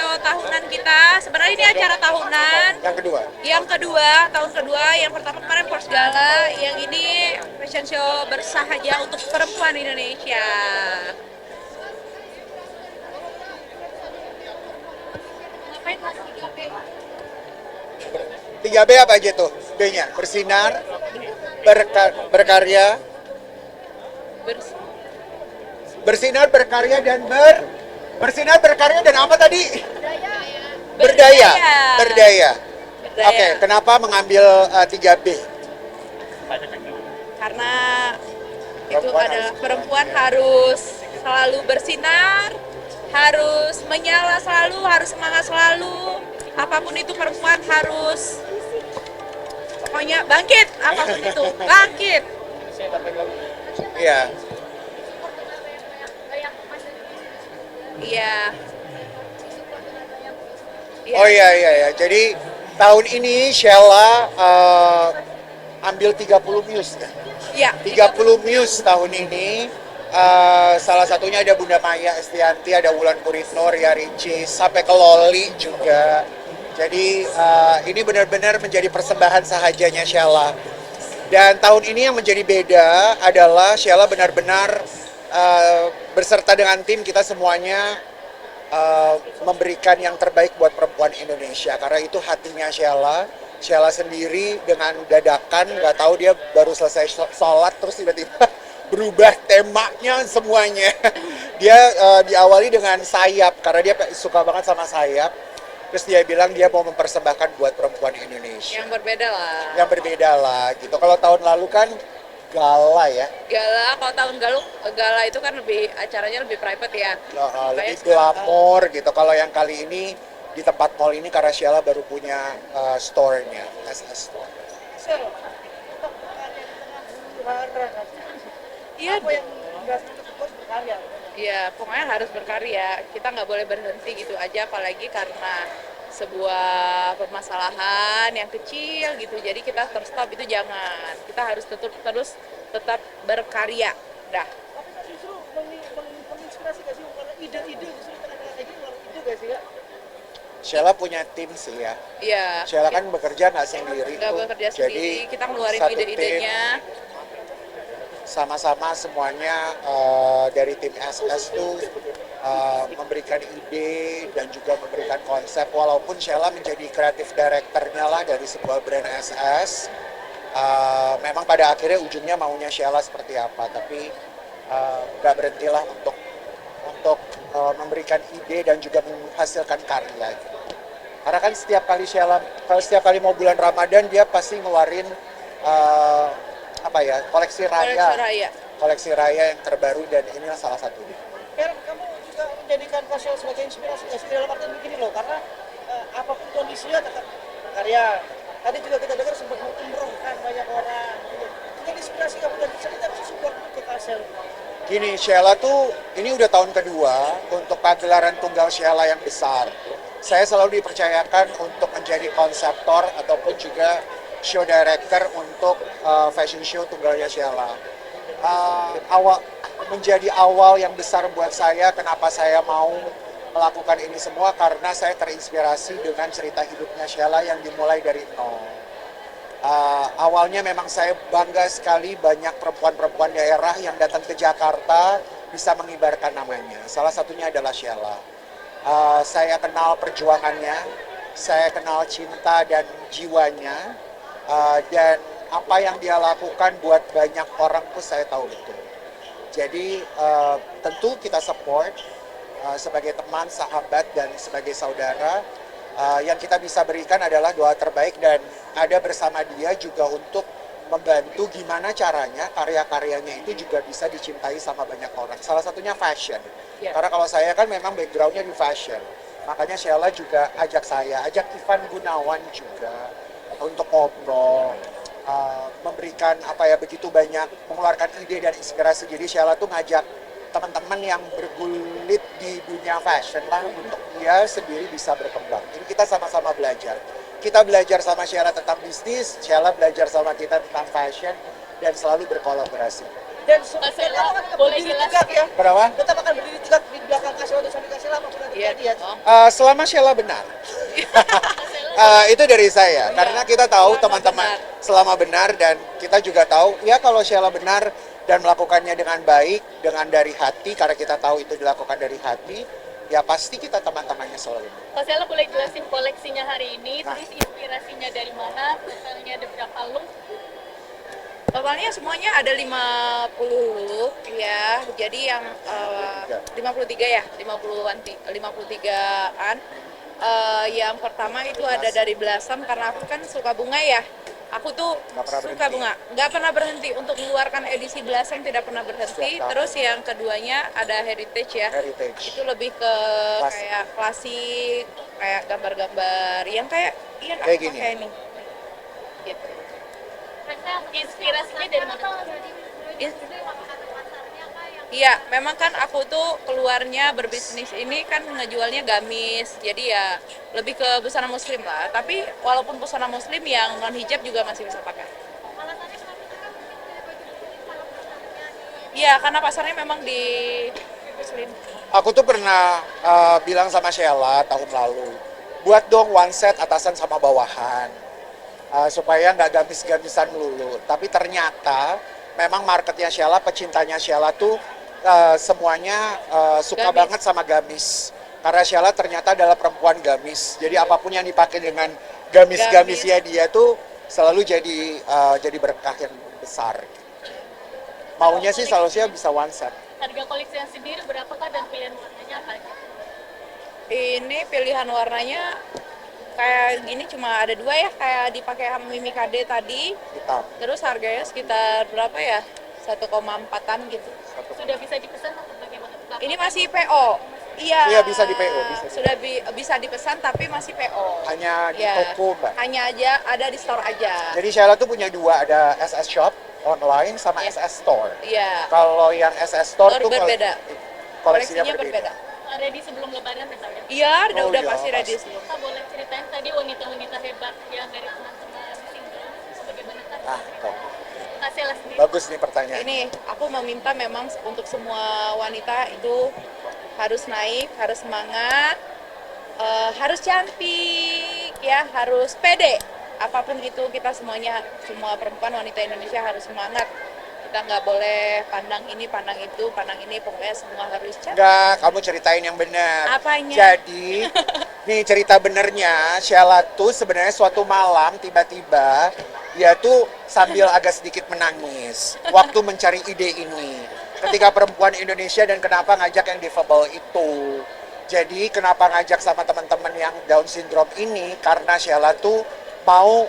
show tahunan kita. Sebenarnya ini acara tahunan. Yang kedua. Yang kedua, tahun kedua. Yang pertama kemarin First Gala. Yang ini fashion show bersahaja untuk perempuan Indonesia. Ngapain Mas 3P? 3B apa aja tuh? B-nya bersinar, berkarya, Bers- bersinar, berkarya dan bersinar, berkarya dan apa tadi? Berdaya. Berdaya. Berdaya. Berdaya. Oke, kenapa mengambil 3B? Karena itu Perempuan adalah harus perempuan berkarya. harus selalu bersinar, harus menyala selalu, harus semangat selalu. Apapun itu perempuan harus pokoknya bangkit, apapun itu bangkit. Iya. Iya. Oh iya iya ya. Jadi tahun ini Sheila ambil 30 muse ya. Iya. 30 muse tahun ini. Salah satunya ada Bunda Maya Estianti, ada Wulan Guritno, Ria Ricis, sampai ke Loli juga. Jadi ini benar-benar menjadi persembahan sahajanya Sheila. Dan tahun ini yang menjadi beda adalah Sheila benar-benar berserta dengan tim kita semuanya memberikan yang terbaik buat perempuan Indonesia. Karena itu hatinya Sheila. Sheila sendiri dengan dadakan, nggak tahu dia baru selesai sholat terus tiba-tiba berubah temanya semuanya. Dia diawali dengan sayap karena dia suka banget sama sayap. Terus dia bilang dia mau mempersembahkan buat perempuan Indonesia. Yang berbeda lah. Yang berbeda lah gitu. Kalau tahun lalu kan gala ya. Gala, kalau tahun gala itu kan lebih acaranya lebih private ya. Lebih glamor gitu. Kalau yang kali ini di tempat mall ini karena Sheila baru punya store-nya, SS Store. Iya. Iya, pokoknya harus berkarya. Kita nggak boleh berhenti gitu aja, apalagi karena sebuah permasalahan yang kecil gitu. Jadi kita terus stop itu jangan. Kita harus tetap berkarya. Dah. Tapi justru menginspirasi gak sih karena ide-ide justru kayak gini ide gak sih ya? Sheila punya tim sih ya. Iya. Sheila kan bekerja nggak sendiri Nggak tuh. bekerja Jadi sendiri, kita ngeluarin satu ide-idenya. Sama-sama semuanya dari tim SS tuh memberikan ide dan juga memberikan konsep walaupun Sheila menjadi kreatif directornya lah dari sebuah brand SS. Memang pada akhirnya ujungnya maunya Sheila seperti apa, tapi nggak berhentilah untuk memberikan ide dan juga menghasilkan karya. Karena kan setiap kali mau bulan Ramadan dia pasti ngeluarin koleksi raya yang terbaru dan inilah salah satunya. Kamu juga menjadikan Pasel sebagai inspirasi dalam artian begini loh, karena apapun kondisinya tetap karya. Tadi juga kita dengar sempat mengumrohkan banyak orang. Mungkin inspirasi kamu dari cerita bisa support ke Pasel. Gini, Sheila tuh ini udah tahun kedua untuk pagelaran tunggal Sheila yang besar. Saya selalu dipercayakan untuk menjadi konseptor ataupun juga show director untuk fashion show tunggalnya Sheila. Menjadi awal yang besar buat saya, kenapa saya mau melakukan ini semua, karena saya terinspirasi dengan cerita hidupnya Sheila yang dimulai dari nol. Awalnya memang saya bangga sekali banyak perempuan-perempuan daerah yang datang ke Jakarta bisa mengibarkan namanya. Salah satunya adalah Sheila. Saya kenal perjuangannya, saya kenal cinta dan jiwanya, dan apa yang dia lakukan buat banyak orang pun saya tahu betul. Jadi tentu kita support sebagai teman, sahabat, dan sebagai saudara. Yang kita bisa berikan adalah doa terbaik dan ada bersama dia juga untuk membantu gimana caranya karya-karyanya itu juga bisa dicintai sama banyak orang. Salah satunya fashion. Yeah. Karena kalau saya kan memang backgroundnya di fashion. Makanya Sheila juga ajak saya, ajak Ivan Gunawan juga untuk ngobrol, memberikan begitu banyak, mengeluarkan ide dan inspirasi. Jadi Sheila tuh ngajak teman-teman yang bergulit di dunia fashion lah untuk dia sendiri bisa berkembang. Jadi kita sama-sama belajar. Kita belajar sama Sheila tentang bisnis, Sheila belajar sama kita tentang fashion, dan selalu berkolaborasi. Dan Kasela, kamu akan boleh berdiri jelas? tegak ya. Kenapa? Tetap akan berdiri tegak di belakang Kasela untuk sampai Kasela apapun yang Iya. terjadi ya. Oh. Selama Sheila benar. Itu dari saya, karena kita tahu Selama teman-teman benar. selama benar, dan kita juga tahu ya kalau Sheila benar dan melakukannya dengan baik, dengan dari hati, karena kita tahu itu dilakukan dari hati, ya pasti kita teman-temannya selalu. Kasela boleh jelasin koleksinya hari ini, Nah. terus inspirasinya dari mana, totalnya ada berapa look? Totalnya semuanya ada 50 look ya. Jadi yang 53 ya, 53-an. Yang pertama itu ada dari Blossom karena aku kan suka bunga ya. Aku tuh Nggak pernah suka berhenti. bunga, nggak pernah berhenti untuk mengeluarkan edisi Blossom, tidak pernah berhenti. Setiap tahun. Terus yang keduanya ada Heritage ya. Heritage. Itu lebih ke Klasik. kayak klasik, kayak gambar-gambar yang kayak iya Kayak gini. kayak ini. Gitu. Inspirasinya dari mana? Iya, memang kan aku tuh keluarnya berbisnis ini kan ngejualnya gamis, jadi ya lebih ke busana muslim lah. Tapi walaupun busana muslim yang non hijab juga masih bisa pakai. Iya, karena pasarnya memang di muslim. Aku tuh pernah bilang sama Sheila tahun lalu, buat dong one set atasan sama bawahan, supaya nggak gamis-gamisan melulu. Tapi ternyata memang marketnya Sheila, pecintanya Sheila tuh semuanya suka Gamis. banget sama gamis. Karena Sheila ternyata adalah perempuan gamis. Jadi apapun yang dipakai dengan gamis-gamisnya dia tuh selalu jadi berkah yang besar. Maunya sih selalu sih bisa one set. Harga koleksinya sendiri berapakah dan pilihan warnanya apa aja? Ini pilihan warnanya kayak gini cuma ada dua ya, kayak dipakai sama Mimi KD tadi. Hitam. Terus harganya sekitar berapa ya? 1,4-an gitu. Sudah bisa dipesan atau bagaimana? Ini masih PO. Iya. Iya, bisa di PO, bisa. Sudah bisa dipesan tapi masih PO. Hanya di Ya, toko, Mbak. hanya aja ada di store aja. Jadi Sheila tuh punya dua, ada SS Shop online sama Iya. SS Store. Iya. Kalau yang SS Store Store tuh berbeda. koleksinya Koleksinya berbeda. Ready sebelum lebaran misalnya? Iya, Oh, udah iya, pasti ready pasti. semua. Kita boleh ceritain tadi wanita-wanita hebat yang dari teman-teman sindrom bagaimana kan? Ah, tuh. Kasela sendiri. Bagus nih pertanyaan. Ini aku meminta memang untuk semua wanita itu harus naik, harus semangat, harus cantik, ya, harus pede. Apapun gitu kita semuanya, semua perempuan wanita Indonesia harus semangat. Kita nggak boleh pandang ini, pandang itu, pandang ini, pokoknya semua harus cantik. Enggak, kamu ceritain yang benar. Apanya? Jadi, nih cerita benernya, Sheila tuh sebenarnya suatu malam tiba-tiba dia tuh sambil agak sedikit menangis waktu mencari ide ini. Ketika perempuan Indonesia dan kenapa ngajak yang difabel itu. Jadi kenapa ngajak sama teman-teman yang Down syndrome ini, karena Sheila tuh mau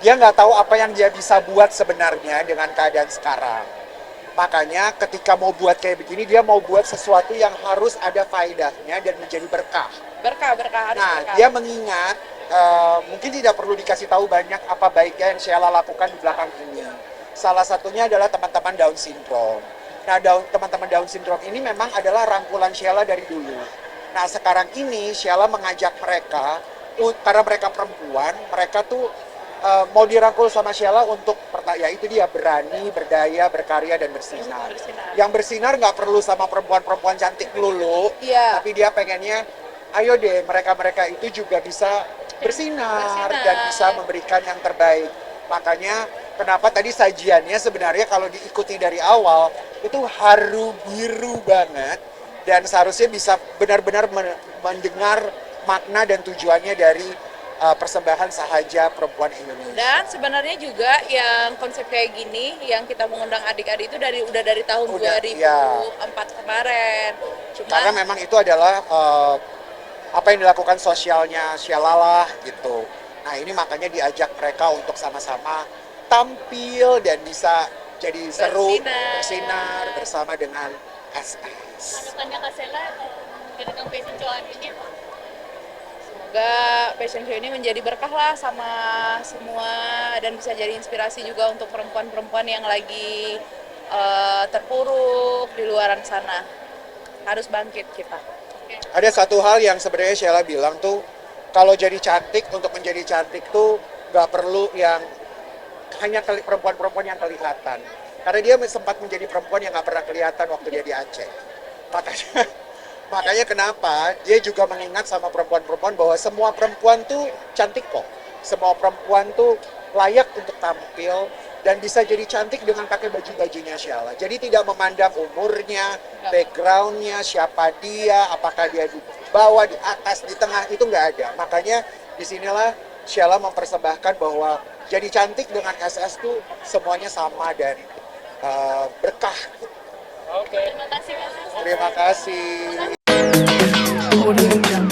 dia nggak tahu apa yang dia bisa buat sebenarnya dengan keadaan sekarang. Makanya ketika mau buat kayak begini, dia mau buat sesuatu yang harus ada faedahnya dan menjadi berkah. Berkah harus Nah, berkah. dia mengingat, mungkin tidak perlu dikasih tahu banyak apa baiknya yang Sheila lakukan di belakang ini. Salah satunya adalah teman-teman Down syndrome. Nah, teman-teman Down syndrome ini memang adalah rangkulan Sheila dari dulu. Nah, sekarang ini Sheila mengajak mereka, karena mereka perempuan, mereka tuh mau dirangkul sama Sheila untuk ya itu dia, berani, berdaya, berkarya, dan bersinar. Bersinar. Yang bersinar nggak perlu sama perempuan-perempuan cantik melulu, Iya. tapi dia pengennya, ayo deh mereka-mereka itu juga bisa bersinar dan bisa memberikan yang terbaik. Makanya kenapa tadi sajiannya sebenarnya kalau diikuti dari awal itu haru biru banget, dan seharusnya bisa benar-benar mendengar makna dan tujuannya dari persembahan sahaja perempuan Indonesia. Dan sebenarnya juga yang konsep kayak gini yang kita mengundang adik-adik itu udah dari tahun Udah, 2004 kemarin. Cuma Karena memang itu adalah apa yang dilakukan sosialnya Sheila lah gitu. Nah, ini makanya diajak mereka untuk sama-sama tampil dan bisa jadi seru, bersinar bersama dengan SS. Harapannya Kasela kedatangan fashion show hari ini apa? semoga fashion show ini menjadi berkah lah sama semua dan bisa jadi inspirasi juga untuk perempuan-perempuan yang lagi terpuruk di luaran sana. Harus bangkit kita. Ada satu hal yang sebenarnya Sheila bilang tuh, kalau jadi cantik, untuk menjadi cantik tuh nggak perlu yang hanya perempuan-perempuan yang kelihatan. Karena dia sempat menjadi perempuan yang nggak pernah kelihatan waktu dia di Aceh. Makanya, makanya kenapa dia juga mengingat sama perempuan-perempuan bahwa semua perempuan tuh cantik kok. Semua perempuan tuh layak untuk tampil dan bisa jadi cantik dengan pakai baju-bajunya Sheila. Jadi tidak memandang umurnya, backgroundnya, siapa dia, apakah dia di bawah, di atas, di tengah, itu nggak ada. Makanya disinilah Sheila mempersembahkan bahwa jadi cantik dengan SS tuh semuanya sama dan berkah. Oke. Terima kasih Kak Sis. Terima kasih. Audio Jungle.